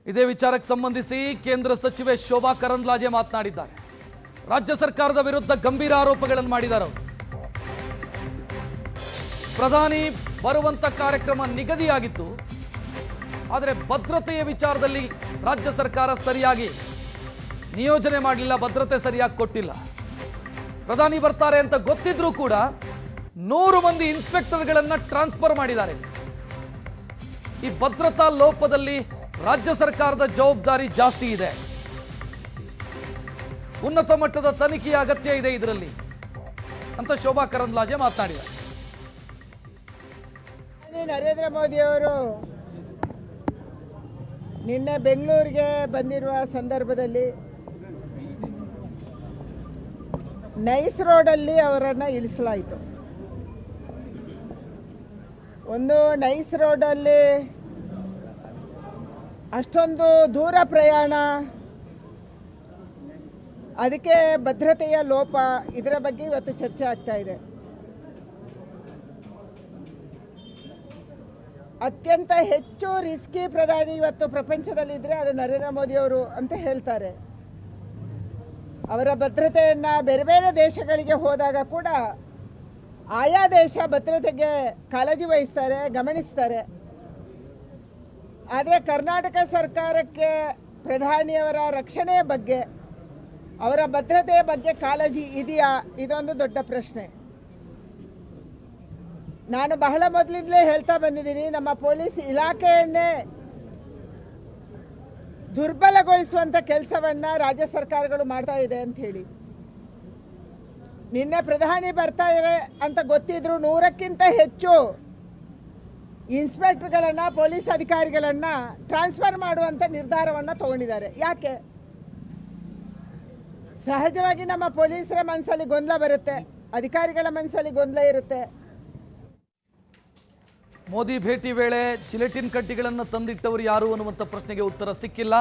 ಇದೇ ವಿಚಾರಕ್ಕೆ ಸಂಬಂಧಿಸಿ ಕೇಂದ್ರ ಸಚಿವೆ ಶೋಭಾ ಕರಂದ್ಲಾಜೆ ಮಾತನಾಡಿದ್ದಾರೆ. ರಾಜ್ಯ ಸರ್ಕಾರದ ವಿರುದ್ಧ ಗಂಭೀರ ಆರೋಪಗಳನ್ನು ಮಾಡಿದ್ದಾರೆ. ಪ್ರಧಾನಿ ಬರುವಂತ ಕಾರ್ಯಕ್ರಮ ನಿಗದಿಯಾಗಿತ್ತು, ಆದರೆ ಭದ್ರತೆಯ ವಿಚಾರದಲ್ಲಿ ರಾಜ್ಯ ಸರ್ಕಾರ ಸರಿಯಾಗಿ ನಿಯೋಜನೆ ಮಾಡಲಿಲ್ಲ, ಭದ್ರತೆ ಸರಿಯಾಗಿ ಕೊಟ್ಟಿಲ್ಲ. ಪ್ರಧಾನಿ ಬರ್ತಾರೆ ಅಂತ ಗೊತ್ತಿದ್ರೂ ಕೂಡ 100 ಮಂದಿ ಇನ್ಸ್ಪೆಕ್ಟರ್ಗಳನ್ನು ಟ್ರಾನ್ಸ್ಫರ್ ಮಾಡಿದ್ದಾರೆ. ಈ ಭದ್ರತಾ ಲೋಪದಲ್ಲಿ ರಾಜ್ಯ ಸರ್ಕಾರದ ಜವಾಬ್ದಾರಿ ಜಾಸ್ತಿ ಇದೆ. ಉನ್ನತ ಮಟ್ಟದ ತನಿಖೆಯ ಅಗತ್ಯ ಇದೆ ಇದರಲ್ಲಿ ಅಂತ ಶೋಭಾ ಕರಂದ್ಲಾಜೆ ಮಾತನಾಡಿದ್ದಾರೆ. ನರೇಂದ್ರ ಮೋದಿ ಅವರು ನಿನ್ನೆ ಬೆಂಗಳೂರಿಗೆ ಬಂದಿರುವ ಸಂದರ್ಭದಲ್ಲಿ ನೈಸ್ ರೋಡಲ್ಲಿ ಅವರನ್ನು ಇಳಿಸಲಾಯಿತು. ಒಂದು ನೈಸ್ ರೋಡಲ್ಲಿ ಅಷ್ಟೊಂದು ದೂರ ಪ್ರಯಾಣ, ಅದಕ್ಕೆ ಭದ್ರತೆಯ ಲೋಪ, ಇದರ ಬಗ್ಗೆ ಇವತ್ತು ಚರ್ಚೆ ಆಗ್ತಾ ಇದೆ. ಅತ್ಯಂತ ಹೆಚ್ಚು ರಿಸ್ಕಿ ಪ್ರಧಾನಿ ಇವತ್ತು ಪ್ರಪಂಚದಲ್ಲಿದ್ದರೆ ಅದು ನರೇಂದ್ರ ಮೋದಿ ಅವರು ಅಂತ ಹೇಳ್ತಾರೆ. ಅವರ ಭದ್ರತೆಯನ್ನು ಬೇರೆ ಬೇರೆ ದೇಶಗಳಿಗೆ ಹೋದಾಗ ಕೂಡ ಆಯಾ ದೇಶ ಭದ್ರತೆಗೆ ಕಾಳಜಿ ವಹಿಸ್ತಾರೆ, ಗಮನಿಸ್ತಾರೆ. ಆದರೆ ಕರ್ನಾಟಕ ಸರ್ಕಾರಕ್ಕೆ ಪ್ರಧಾನಿಯವರ ರಕ್ಷಣೆಯ ಬಗ್ಗೆ, ಅವರ ಭದ್ರತೆಯ ಬಗ್ಗೆ ಕಾಳಜಿ ಇದೆಯಾ? ಇದೊಂದು ದೊಡ್ಡ ಪ್ರಶ್ನೆ. ನಾನು ಬಹಳ ಮೊದಲಿಂದಲೇ ಹೇಳ್ತಾ ಬಂದಿದ್ದೀನಿ, ನಮ್ಮ ಪೊಲೀಸ್ ಇಲಾಖೆಯನ್ನೇ ದುರ್ಬಲಗೊಳಿಸುವಂಥ ಕೆಲಸವನ್ನು ರಾಜ್ಯ ಸರ್ಕಾರಗಳು ಮಾಡ್ತಾ ಇದೆ ಅಂತ ಹೇಳಿ. ನಿನ್ನೆ ಪ್ರಧಾನಿ ಬರ್ತಾ ಇದ್ದಾರೆ ಅಂತ ಗೊತ್ತಿದ್ರು 100ಕ್ಕಿಂತ ಹೆಚ್ಚು ಇನ್ಸ್ಪೆಕ್ಟರ್ಗಳನ್ನು, ಪೊಲೀಸ್ ಅಧಿಕಾರಿಗಳನ್ನು ಟ್ರಾನ್ಸ್ಫರ್ ಮಾಡುವಂಥ ನಿರ್ಧಾರವನ್ನು ತಗೊಂಡಿದ್ದಾರೆ. ಯಾಕೆ? ಸಹಜವಾಗಿ ನಮ್ಮ ಪೊಲೀಸರ ಮನಸ್ಸಲ್ಲಿ ಗೊಂದಲ ಬರುತ್ತೆ, ಅಧಿಕಾರಿಗಳ ಮನಸ್ಸಲ್ಲಿ ಗೊಂದಲ ಇರುತ್ತೆ. ಮೋದಿ ಭೇಟಿ ವೇಳೆ ಜಿಲೆಟಿನ್ ಕಡ್ಡಿಗಳನ್ನು ತಂದಿಟ್ಟವರು ಯಾರು ಅನ್ನುವಂಥ ಪ್ರಶ್ನೆಗೆ ಉತ್ತರ ಸಿಕ್ಕಿಲ್ಲ.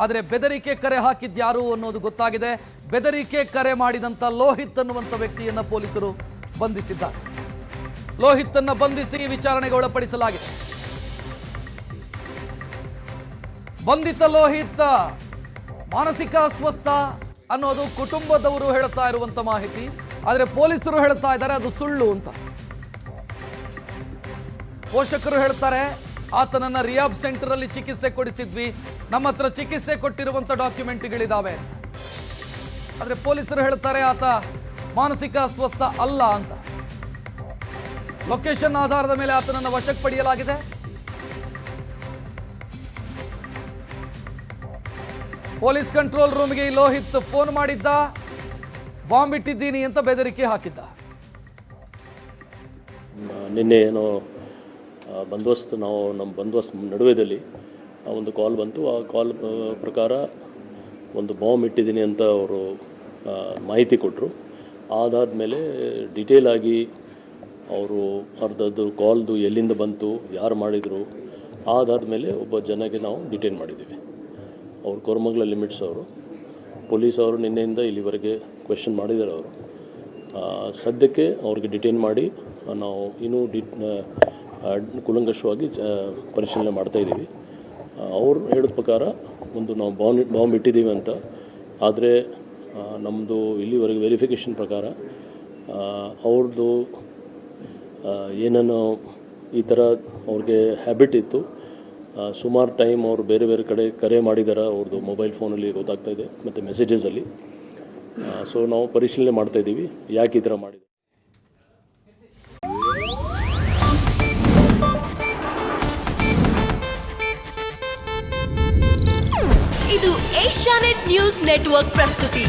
ಆದರೆ ಬೆದರಿಕೆ ಕರೆ ಹಾಕಿದ್ದು ಯಾರು ಅನ್ನೋದು ಗೊತ್ತಾಗಿದೆ. ಬೆದರಿಕೆ ಕರೆ ಮಾಡಿದಂಥ ಲೋಹಿತ್ ಅನ್ನುವಂಥ ವ್ಯಕ್ತಿಯನ್ನು ಪೊಲೀಸರು ಬಂಧಿಸಿದ್ದಾರೆ. ಲೋಹಿತ್ ಅನ್ನು ಬಂಧಿಸಿ ವಿಚಾರಣೆಗೆ ಒಳಪಡಿಸಲಾಗಿದೆ. ಬಂಧಿತ ಲೋಹಿತ್ ಮಾನಸಿಕ ಅಸ್ವಸ್ಥ ಅನ್ನೋದು ಕುಟುಂಬದವರು ಹೇಳ್ತಾ ಇರುವಂತ ಮಾಹಿತಿ. ಆದರೆ ಪೊಲೀಸರು ಹೇಳ್ತಾ ಇದ್ದಾರೆ ಅದು ಸುಳ್ಳು ಅಂತ. ಪೋಷಕರು ಹೇಳ್ತಾರೆ ಆತನನ್ನ ರಿಯಾಬ್ ಸೆಂಟರ್ ಅಲ್ಲಿ ಚಿಕಿತ್ಸೆ ಕೊಡಿಸಿದ್ವಿ, ನಮ್ಮ ಹತ್ರ ಚಿಕಿತ್ಸೆ ಕೊಟ್ಟಿರುವಂತ ಡಾಕ್ಯುಮೆಂಟ್ಗಳಿದಾವೆ. ಆದ್ರೆ ಪೊಲೀಸರು ಹೇಳ್ತಾರೆ ಆತ ಮಾನಸಿಕ ಅಸ್ವಸ್ಥ ಅಲ್ಲ ಅಂತ. ಲೊಕೇಶನ್ ಆಧಾರದ ಮೇಲೆ ಆತನನ್ನು ವಶಕ್ಕೆ ಪಡೆಯಲಾಗಿದೆ. ಪೊಲೀಸ್ ಕಂಟ್ರೋಲ್ ರೂಮ್ಗೆ ಲೋಹಿತ್ ಫೋನ್ ಮಾಡಿದ್ದ, ಬಾಂಬ್ ಇಟ್ಟಿದ್ದೀನಿ ಅಂತ ಬೆದರಿಕೆ ಹಾಕಿದ್ದ. ನಿನ್ನೆ ಏನೋ ಬಂದೋಬಸ್ತ್, ನಾವು ನಮ್ಮ ಬಂದೋಬಸ್ತ್ ನಡುವೆದಲ್ಲಿ ಒಂದು ಕಾಲ್ ಬಂತು. ಆ ಕಾಲ್ ಪ್ರಕಾರ ಒಂದು ಬಾಂಬ್ ಇಟ್ಟಿದ್ದೀನಿ ಅಂತ ಅವರು ಮಾಹಿತಿ ಕೊಟ್ಟರು. ಅದಾದಮೇಲೆ ಡಿಟೇಲ್ ಆಗಿ ಅವರು ಅರ್ಧದ್ದು ಕಾಲ್ದು ಎಲ್ಲಿಂದ ಬಂತು, ಯಾರು ಮಾಡಿದರು, ಅದಾದಮೇಲೆ ಒಬ್ಬ ಜನಕ್ಕೆ ನಾವು ಡಿಟೈನ್ ಮಾಡಿದ್ದೀವಿ. ಅವರು ಕೋರಮಂಗಲ ಲಿಮಿಟ್ಸ್ ಅವರು, ಪೊಲೀಸ್ ಅವರು ನಿನ್ನೆಯಿಂದ ಇಲ್ಲಿವರೆಗೆ ಕ್ವೆಶ್ಚನ್ ಮಾಡಿದ್ದಾರೆ. ಅವರು ಸದ್ಯಕ್ಕೆ ಅವ್ರಿಗೆ ಡಿಟೈನ್ ಮಾಡಿ ನಾವು ಇನ್ನೂ ಕೂಲಂಕಷವಾಗಿ ಪರಿಶೀಲನೆ ಮಾಡ್ತಾಯಿದ್ದೀವಿ. ಅವ್ರು ಹೇಳಿದ ಪ್ರಕಾರ ಒಂದು ನಾವು ಬಾಂಬ್ ಇಟ್ಟಿದ್ದೀವಿ ಅಂತ. ಆದರೆ ನಮ್ಮದು ಇಲ್ಲಿವರೆಗೆ ವೆರಿಫಿಕೇಷನ್ ಪ್ರಕಾರ ಅವ್ರದ್ದು ಏನನ್ನು ಈ ಥರ ಅವ್ರಿಗೆ ಹ್ಯಾಬಿಟ್ ಇತ್ತು. ಸುಮಾರು ಟೈಮ್ ಅವರು ಬೇರೆ ಬೇರೆ ಕಡೆ ಕರೆ ಮಾಡಿದ್ದಾರೆ, ಅವ್ರದ್ದು ಮೊಬೈಲ್ ಫೋನಲ್ಲಿ ಗೊತ್ತಾಗ್ತಾಯಿದೆ ಮತ್ತು ಮೆಸೇಜಸಲ್ಲಿ. ಸೊ ನಾವು ಪರಿಶೀಲನೆ ಮಾಡ್ತಾಯಿದ್ದೀವಿ ಯಾಕೆ ಈ ಥರ ಮಾಡಿದೆ. ಇದು ಏಷ್ಯಾನೆಟ್ ನ್ಯೂಸ್ ನೆಟ್ವರ್ಕ್ ಪ್ರಸ್ತುತಿ.